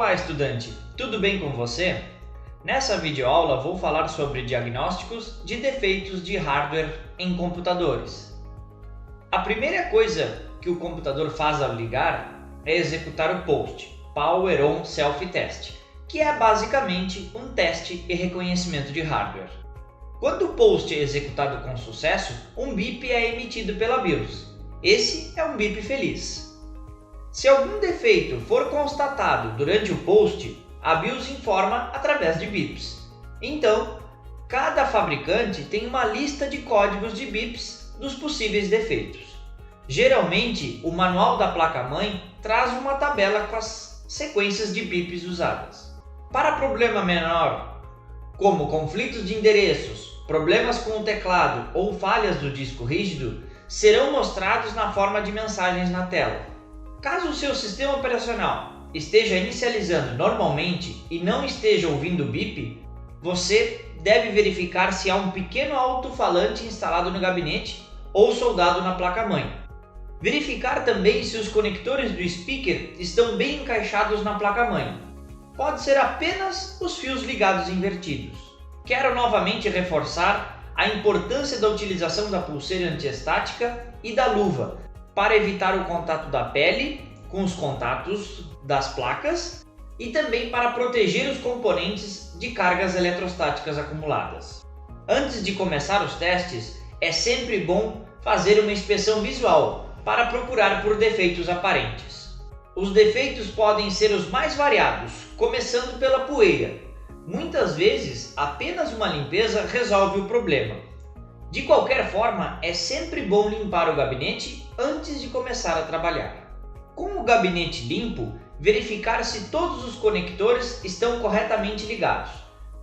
Olá, estudante! Tudo bem com você? Nessa videoaula vou falar sobre diagnósticos de defeitos de hardware em computadores. A primeira coisa que o computador faz ao ligar é executar o POST, Power On Self Test, que é basicamente um teste e reconhecimento de hardware. Quando o POST é executado com sucesso, um bip é emitido pela BIOS. Esse é um bip feliz. Se algum defeito for constatado durante o POST, a BIOS informa através de bips. Então, cada fabricante tem uma lista de códigos de bips dos possíveis defeitos. Geralmente, o manual da placa-mãe traz uma tabela com as sequências de bips usadas. Para problema menor, como conflitos de endereços, problemas com o teclado ou falhas do disco rígido, serão mostrados na forma de mensagens na tela. Caso o seu sistema operacional esteja inicializando normalmente e não esteja ouvindo o bip, você deve verificar se há um pequeno alto-falante instalado no gabinete ou soldado na placa-mãe. Verificar também se os conectores do speaker estão bem encaixados na placa-mãe. Pode ser apenas os fios ligados invertidos. Quero novamente reforçar a importância da utilização da pulseira antiestática e da luva para evitar o contato da pele com os contatos das placas e também para proteger os componentes de cargas eletrostáticas acumuladas. Antes de começar os testes, é sempre bom fazer uma inspeção visual para procurar por defeitos aparentes. Os defeitos podem ser os mais variados, começando pela poeira. Muitas vezes, apenas uma limpeza resolve o problema. De qualquer forma, é sempre bom limpar o gabinete antes de começar a trabalhar. Com o gabinete limpo, verificar se todos os conectores estão corretamente ligados,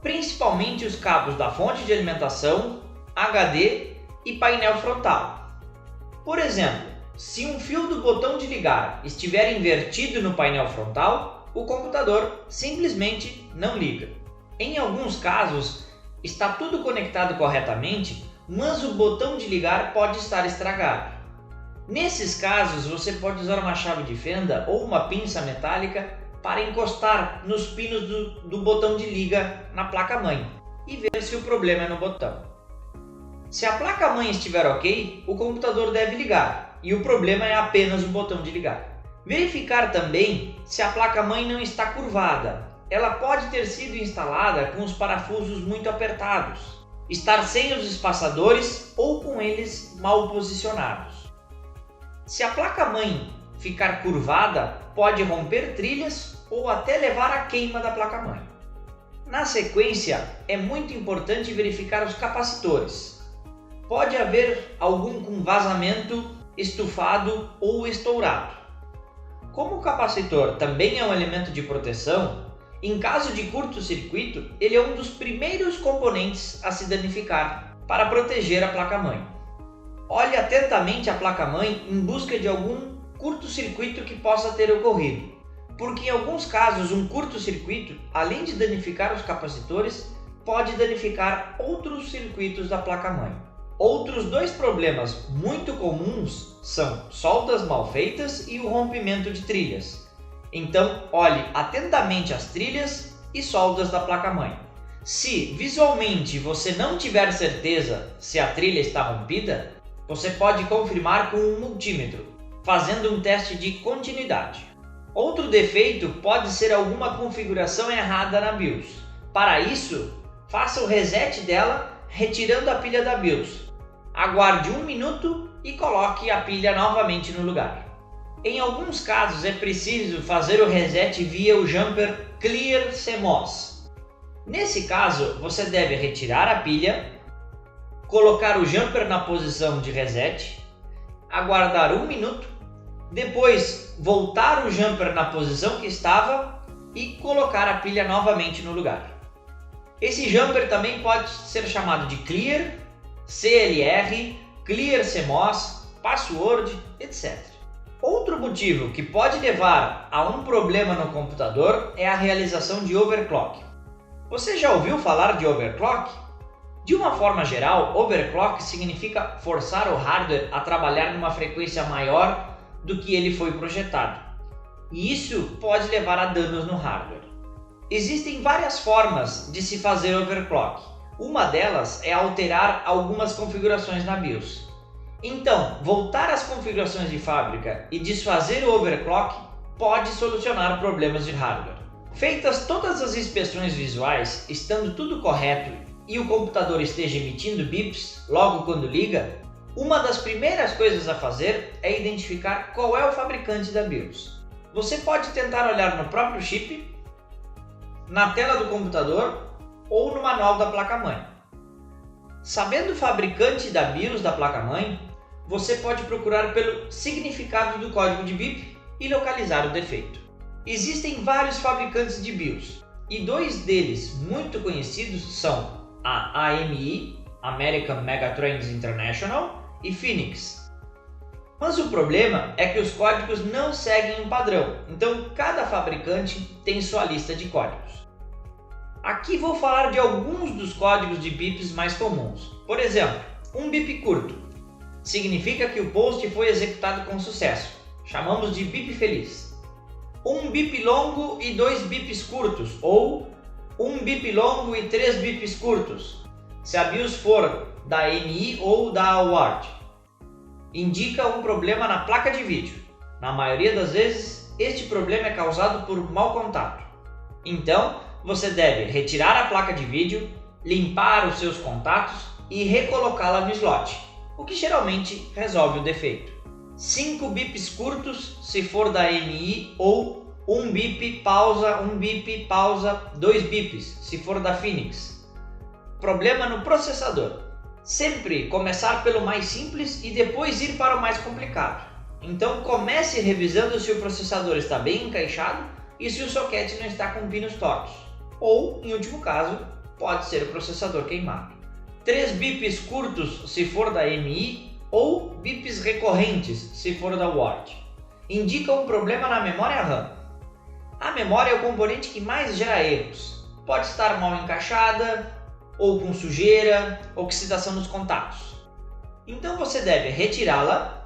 principalmente os cabos da fonte de alimentação, HD e painel frontal. Por exemplo, se um fio do botão de ligar estiver invertido no painel frontal, o computador simplesmente não liga. Em alguns casos, está tudo conectado corretamente, mas o botão de ligar pode estar estragado. Nesses casos, você pode usar uma chave de fenda ou uma pinça metálica para encostar nos pinos do botão de liga na placa-mãe e ver se o problema é no botão. Se a placa-mãe estiver ok, o computador deve ligar e o problema é apenas o botão de ligar. Verificar também se a placa-mãe não está curvada. Ela pode ter sido instalada com os parafusos muito apertados, estar sem os espaçadores ou com eles mal posicionados. Se a placa-mãe ficar curvada, pode romper trilhas ou até levar à queima da placa-mãe. Na sequência, é muito importante verificar os capacitores. Pode haver algum com vazamento, estufado ou estourado. Como o capacitor também é um elemento de proteção, em caso de curto-circuito, ele é um dos primeiros componentes a se danificar para proteger a placa-mãe. Olhe atentamente a placa-mãe em busca de algum curto-circuito que possa ter ocorrido, porque em alguns casos um curto-circuito, além de danificar os capacitores, pode danificar outros circuitos da placa-mãe. Outros dois problemas muito comuns são soldas mal feitas e o rompimento de trilhas. Então, olhe atentamente as trilhas e soldas da placa-mãe. Se visualmente você não tiver certeza se a trilha está rompida, você pode confirmar com um multímetro, fazendo um teste de continuidade. Outro defeito pode ser alguma configuração errada na BIOS. Para isso, faça o reset dela retirando a pilha da BIOS. Aguarde 1 minuto e coloque a pilha novamente no lugar. Em alguns casos é preciso fazer o reset via o jumper Clear CMOS. Nesse caso, você deve retirar a pilha, colocar o jumper na posição de reset, aguardar 1 minuto, depois voltar o jumper na posição que estava e colocar a pilha novamente no lugar. Esse jumper também pode ser chamado de Clear, CLR, Clear CMOS, Password, etc. Outro motivo que pode levar a um problema no computador é a realização de overclock. Você já ouviu falar de overclock? De uma forma geral, overclock significa forçar o hardware a trabalhar numa frequência maior do que ele foi projetado. e isso pode levar a danos no hardware. Existem várias formas de se fazer overclock. Uma delas é alterar algumas configurações na BIOS. Então, voltar às configurações de fábrica e desfazer o overclock pode solucionar problemas de hardware. Feitas todas as inspeções visuais, estando tudo correto e o computador esteja emitindo bips logo quando liga, uma das primeiras coisas a fazer é identificar qual é o fabricante da BIOS. Você pode tentar olhar no próprio chip, na tela do computador ou no manual da placa-mãe. Sabendo o fabricante da BIOS da placa-mãe, você pode procurar pelo significado do código de BIP e localizar o defeito. Existem vários fabricantes de BIOS e dois deles muito conhecidos são a AMI, American Megatrends International, e Phoenix. Mas o problema é que os códigos não seguem um padrão, então cada fabricante tem sua lista de códigos. Aqui vou falar de alguns dos códigos de bips mais comuns. Por exemplo, um bip curto significa que o post foi executado com sucesso, chamamos de bip feliz. Um bip longo e 2 bips curtos, ou um bip longo e 3 bips curtos, se a BIOS for da AMI ou da Award, indica um problema na placa de vídeo. Na maioria das vezes, este problema é causado por mau contato. Então, você deve retirar a placa de vídeo, limpar os seus contatos e recolocá-la no slot, o que geralmente resolve o defeito. 5 bips curtos se for da AMI ou 1 bip pausa, 2 bips se for da Phoenix. Problema no processador. Sempre começar pelo mais simples e depois ir para o mais complicado. Então comece revisando se o processador está bem encaixado e se o soquete não está com pinos tortos. Ou, em último caso, pode ser o processador queimado. 3 bips curtos se for da AMI ou bips recorrentes se for da Ward. Indica um problema na memória RAM. A memória é o componente que mais gera erros. Pode estar mal encaixada, ou com sujeira, oxidação nos contatos. Então você deve retirá-la,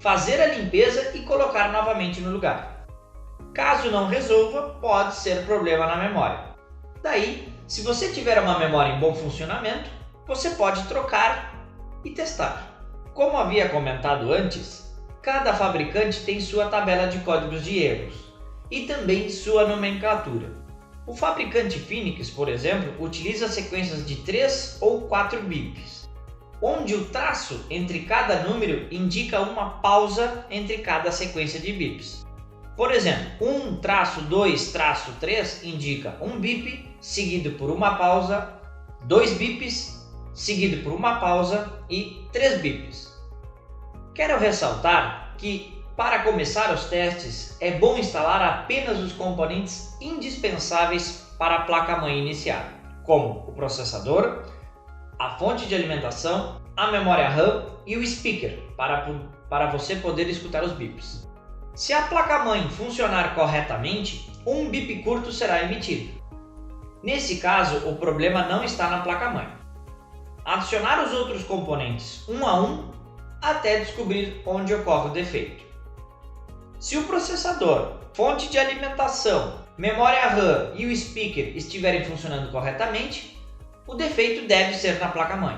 fazer a limpeza e colocar novamente no lugar. Caso não resolva, pode ser problema na memória. Daí, se você tiver uma memória em bom funcionamento, você pode trocar e testar. Como havia comentado antes, cada fabricante tem sua tabela de códigos de erros e também sua nomenclatura. O fabricante Phoenix, por exemplo, utiliza sequências de 3 ou 4 bips, onde o traço entre cada número indica uma pausa entre cada sequência de bips. Por exemplo, 1-2-3 indica um bip seguido por uma pausa, 2 bips seguido por uma pausa e 3 bips. Quero ressaltar que, para começar os testes, é bom instalar apenas os componentes indispensáveis para a placa-mãe iniciar, como o processador, a fonte de alimentação, a memória RAM e o speaker, para você poder escutar os bips. Se a placa-mãe funcionar corretamente, um bip curto será emitido. Nesse caso, o problema não está na placa-mãe. Adicionar os outros componentes um a um até descobrir onde ocorre o defeito. Se o processador, fonte de alimentação, memória RAM e o speaker estiverem funcionando corretamente, o defeito deve ser na placa-mãe.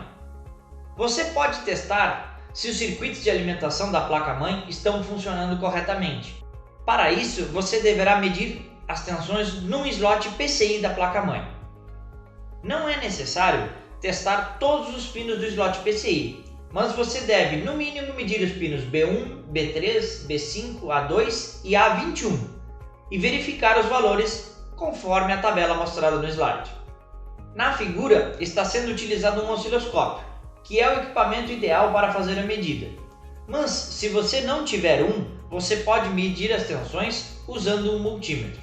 Você pode testar se os circuitos de alimentação da placa-mãe estão funcionando corretamente. Para isso, você deverá medir as tensões num slot PCI da placa-mãe. Não é necessário testar todos os pinos do slot PCI, mas você deve, no mínimo, medir os pinos B1, B3, B5, A2 e A21 e verificar os valores conforme a tabela mostrada no slide. Na figura está sendo utilizado um osciloscópio, que é o equipamento ideal para fazer a medida. Mas se você não tiver um, você pode medir as tensões usando um multímetro.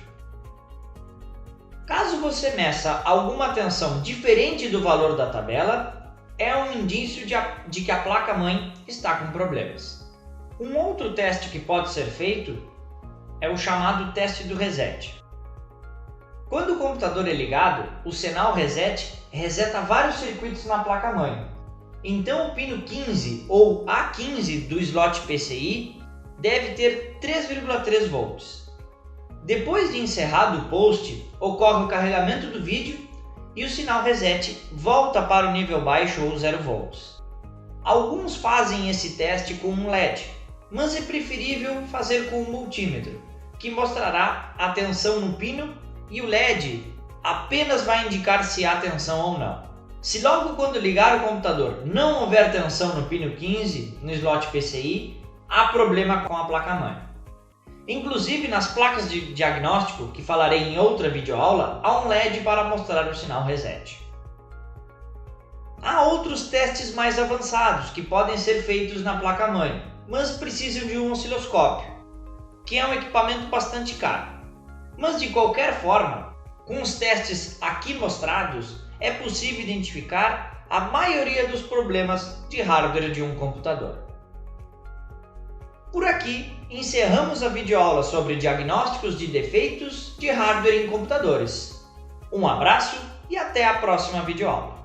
Caso você meça alguma tensão diferente do valor da tabela, é um indício de que a placa-mãe está com problemas. Um outro teste que pode ser feito é o chamado teste do reset. Quando o computador é ligado, o sinal reset reseta vários circuitos na placa-mãe. Então o pino 15 ou A15 do slot PCI deve ter 3,3 volts. Depois de encerrado o post, ocorre o carregamento do vídeo e o sinal reset volta para o nível baixo ou 0 volts. Alguns fazem esse teste com um LED, mas é preferível fazer com um multímetro, que mostrará a tensão no pino e o LED apenas vai indicar se há tensão ou não. Se logo quando ligar o computador não houver tensão no pino 15, no slot PCI, há problema com a placa-mãe. Inclusive nas placas de diagnóstico, que falarei em outra videoaula, há um LED para mostrar o sinal reset. Há outros testes mais avançados que podem ser feitos na placa-mãe, mas precisam de um osciloscópio, que é um equipamento bastante caro. Mas de qualquer forma, com os testes aqui mostrados, é possível identificar a maioria dos problemas de hardware de um computador. Por aqui, encerramos a videoaula sobre diagnósticos de defeitos de hardware em computadores. Um abraço e até a próxima videoaula.